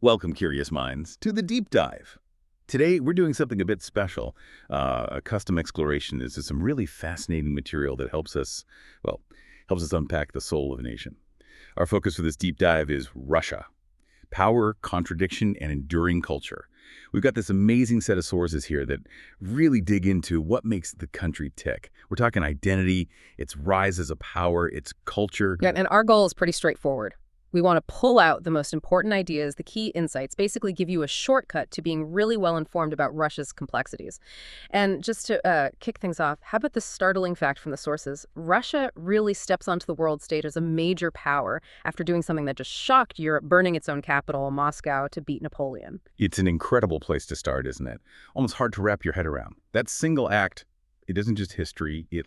Welcome, curious minds, to the deep dive. Today, we're doing something a bit special. A custom exploration is some really fascinating material that helps us unpack the soul of a nation. Our focus for this deep dive is Russia. Power, contradiction, and enduring culture. We've got this amazing set of sources here that really dig into what makes the country tick. We're talking identity, its rise as a power, its culture. Yeah, and our goal is pretty straightforward. We want to pull out the most important ideas, the key insights, basically give you a shortcut to being really well informed about Russia's complexities. And just to kick things off, how about the startling fact from the sources? Russia really steps onto the world stage as a major power after doing something that just shocked Europe, burning its own capital, Moscow, to beat Napoleon. It's an incredible place to start, isn't it? Almost hard to wrap your head around. That single act, it isn't just history. It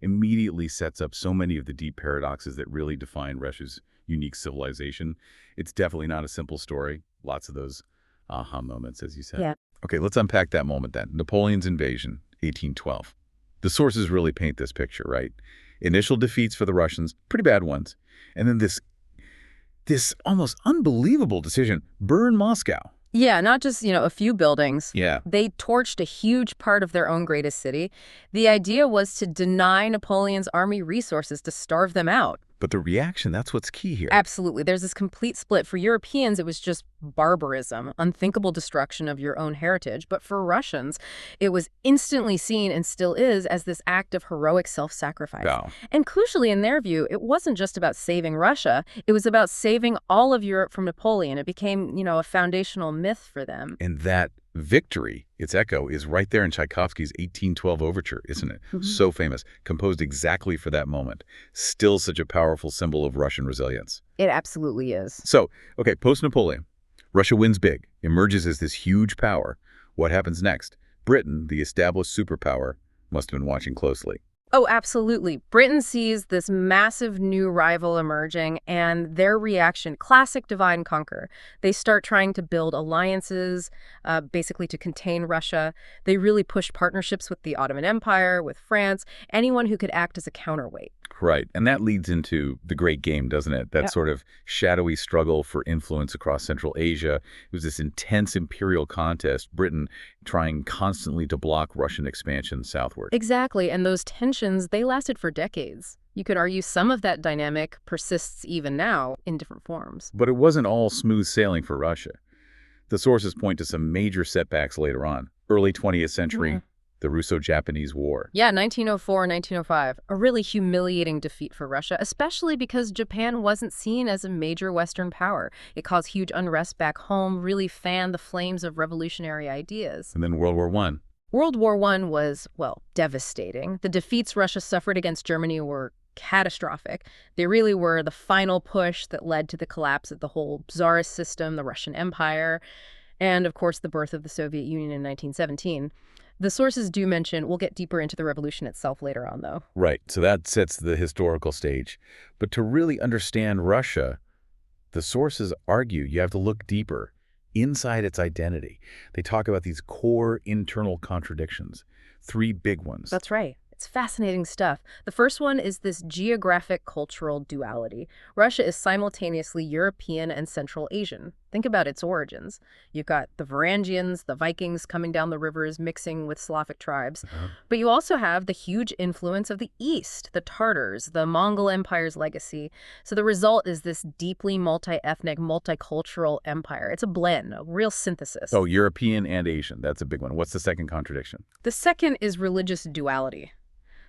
immediately sets up so many of the deep paradoxes that really define Russia's unique civilization. It's definitely not a simple story. Lots of those aha moments, as you said. Yeah. Okay, let's unpack that moment then. Napoleon's invasion, 1812. The sources really paint this picture, right? Initial defeats for the Russians, pretty bad ones. And then this almost unbelievable decision, burn Moscow. Yeah, not just, a few buildings. Yeah. They torched a huge part of their own greatest city. The idea was to deny Napoleon's army resources, to starve them out. But the reaction, that's what's key here. Absolutely. There's this complete split. For Europeans, it was just barbarism, unthinkable destruction of your own heritage. But for Russians, it was instantly seen, and still is, as this act of heroic self-sacrifice. Wow. And crucially, in their view, it wasn't just about saving Russia. It was about saving all of Europe from Napoleon. It became, a foundational myth for them. And that victory, its echo, is right there in Tchaikovsky's 1812 overture, isn't it? Mm-hmm. So famous, composed exactly for that moment. Still such a powerful symbol of Russian resilience. It absolutely is. So, okay, post-Napoleon, Russia wins big, emerges as this huge power. What happens next? Britain, the established superpower, must have been watching closely. Oh, absolutely. Britain sees this massive new rival emerging, and their reaction, classic divide and conquer. They start trying to build alliances, basically to contain Russia. They really push partnerships with the Ottoman Empire, with France, anyone who could act as a counterweight. Right, and that leads into the Great Game, doesn't it? That sort of shadowy struggle for influence across Central Asia. It was this intense imperial contest, Britain trying constantly to block Russian expansion southward. Exactly, and those tensions, they lasted for decades. You could argue some of that dynamic persists even now in different forms. But it wasn't all smooth sailing for Russia. The sources point to some major setbacks later on. Early 20th century, the Russo-Japanese War. Yeah, 1904, 1905. A really humiliating defeat for Russia, especially because Japan wasn't seen as a major Western power. It caused huge unrest back home, really fanned the flames of revolutionary ideas. And then World War I. World War I was, devastating. The defeats Russia suffered against Germany were catastrophic. They really were the final push that led to the collapse of the whole Tsarist system, the Russian Empire, and, of course, the birth of the Soviet Union in 1917. The sources do mention, we'll get deeper into the revolution itself later on, though. Right, so that sets the historical stage. But to really understand Russia, the sources argue you have to look deeper, inside its identity. They talk about these core internal contradictions, three big ones. That's right. It's fascinating stuff. The first one is this geographic cultural duality. Russia is simultaneously European and Central Asian. Think about its origins. You've got the Varangians, the Vikings coming down the rivers, mixing with Slavic tribes. But you also have the huge influence of the East, the Tartars, the Mongol Empire's legacy. So the result is this deeply multi-ethnic, multicultural empire. It's a blend, a real synthesis. Oh, European and Asian. That's a big one. What's the second contradiction? The second is religious duality.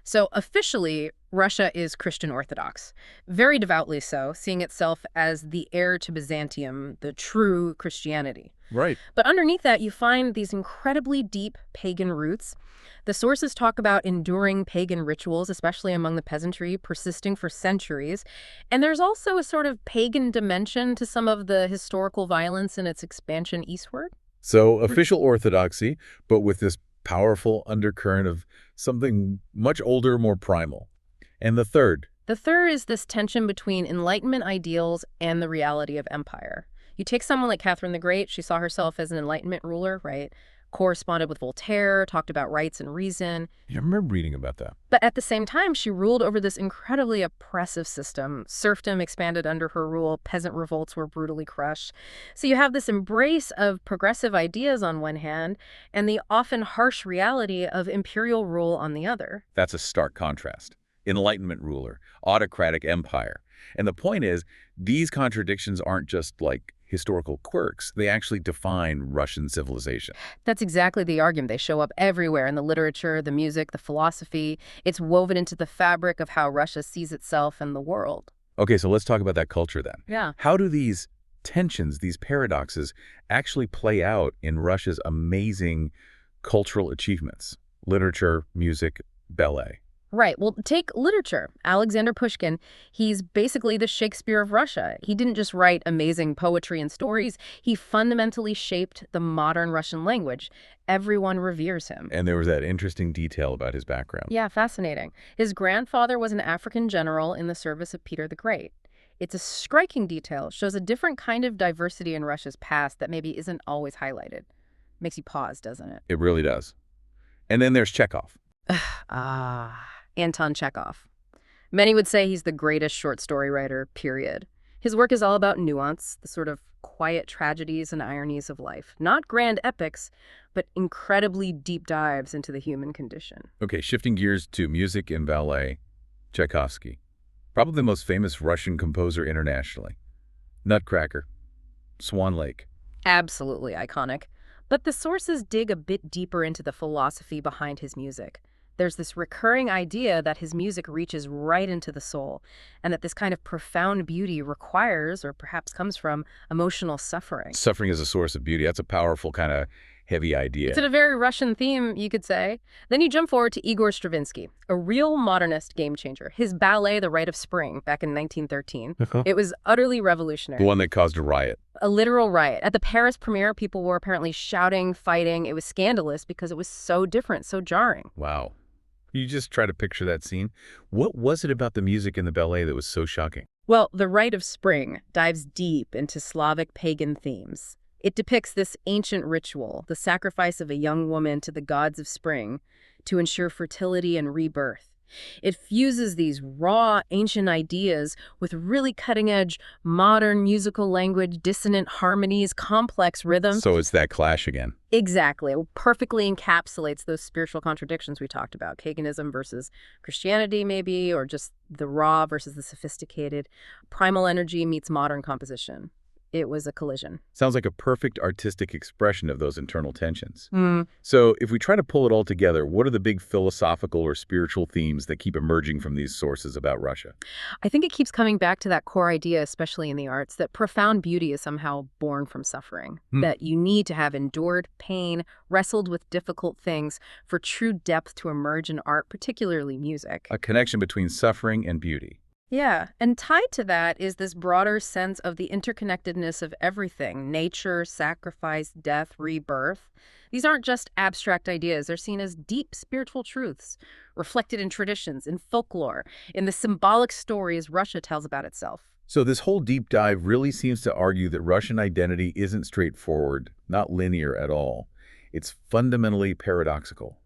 So officially, Russia is Christian Orthodox, very devoutly so, seeing itself as the heir to Byzantium, the true Christianity. Right. But underneath that, you find these incredibly deep pagan roots. The sources talk about enduring pagan rituals, especially among the peasantry, persisting for centuries. And there's also a sort of pagan dimension to some of the historical violence in its expansion eastward. So official orthodoxy, but with this powerful undercurrent of something much older, more primal. And the third? The third is this tension between Enlightenment ideals and the reality of empire. You take someone like Catherine the Great, she saw herself as an Enlightenment ruler, right? corresponded with Voltaire, talked about rights and reason. I remember reading about that. But at the same time, she ruled over this incredibly oppressive system. Serfdom expanded under her rule. Peasant revolts were brutally crushed. So you have this embrace of progressive ideas on one hand and the often harsh reality of imperial rule on the other. That's a stark contrast. Enlightenment ruler, autocratic empire. And the point is, these contradictions aren't just like historical quirks. They actually define Russian civilization. That's exactly the argument. They show up everywhere in the literature, the music, the philosophy. It's woven into the fabric of how Russia sees itself and the world. Okay, so let's talk about that culture then. Yeah. How do these tensions, these paradoxes, actually play out in Russia's amazing cultural achievements? Literature, music, ballet. Right. Well, take literature. Alexander Pushkin, he's basically the Shakespeare of Russia. He didn't just write amazing poetry and stories. He fundamentally shaped the modern Russian language. Everyone reveres him. And there was that interesting detail about his background. Yeah, fascinating. His grandfather was an African general in the service of Peter the Great. It's a striking detail, shows a different kind of diversity in Russia's past that maybe isn't always highlighted. Makes you pause, doesn't it? It really does. And then there's Chekhov. Anton Chekhov. Many would say he's the greatest short story writer, period. His work is all about nuance, the sort of quiet tragedies and ironies of life. Not grand epics, but incredibly deep dives into the human condition. Okay, shifting gears to music and ballet, Tchaikovsky. Probably the most famous Russian composer internationally. Nutcracker, Swan Lake. Absolutely iconic. But the sources dig a bit deeper into the philosophy behind his music. There's this recurring idea that his music reaches right into the soul, and that this kind of profound beauty requires, or perhaps comes from, emotional suffering. Suffering is a source of beauty. That's a powerful kind of heavy idea. It's a very Russian theme, you could say. Then you jump forward to Igor Stravinsky, a real modernist game changer. His ballet, The Rite of Spring, back in 1913, it was utterly revolutionary. The one that caused a riot. A literal riot. At the Paris premiere, people were apparently shouting, fighting. It was scandalous because it was so different, so jarring. Wow. You just try to picture that scene. What was it about the music in the ballet that was so shocking? Well, The Rite of Spring dives deep into Slavic pagan themes. It depicts this ancient ritual, the sacrifice of a young woman to the gods of spring to ensure fertility and rebirth. It fuses these raw, ancient ideas with really cutting-edge, modern musical language, dissonant harmonies, complex rhythms. So it's that clash again. Exactly. It perfectly encapsulates those spiritual contradictions we talked about. Paganism versus Christianity, maybe, or just the raw versus the sophisticated. Primal energy meets modern composition. It was a collision. Sounds like a perfect artistic expression of those internal tensions. So if we try to pull it all together, what are the big philosophical or spiritual themes that keep emerging from these sources about Russia? I think it keeps coming back to that core idea, especially in the arts, that profound beauty is somehow born from suffering. That you need to have endured pain, wrestled with difficult things for true depth to emerge in art, particularly music. A connection between suffering and beauty. Yeah, and tied to that is this broader sense of the interconnectedness of everything: nature, sacrifice, death, rebirth. These aren't just abstract ideas. They're seen as deep spiritual truths, reflected in traditions, in folklore, in the symbolic stories Russia tells about itself. So this whole deep dive really seems to argue that Russian identity isn't straightforward, not linear at all. It's fundamentally paradoxical,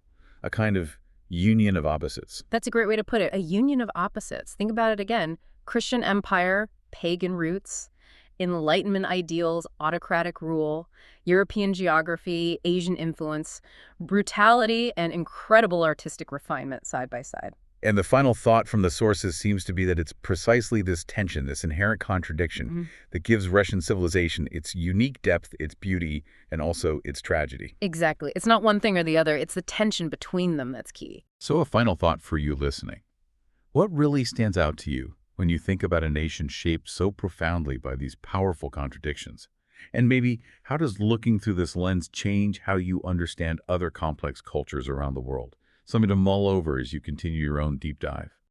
a kind of union of opposites. That's a great way to put it, a union of opposites. Think about it again. Christian empire, pagan roots, Enlightenment ideals, autocratic rule, European geography, Asian influence, brutality, and incredible artistic refinement side by side. And the final thought from the sources seems to be that it's precisely this tension, this inherent contradiction, that gives Russian civilization its unique depth, its beauty, and also its tragedy. Exactly. It's not one thing or the other. It's the tension between them that's key. So a final thought for you listening. What really stands out to you when you think about a nation shaped so profoundly by these powerful contradictions? And maybe how does looking through this lens change how you understand other complex cultures around the world? Something to mull over as you continue your own deep dive.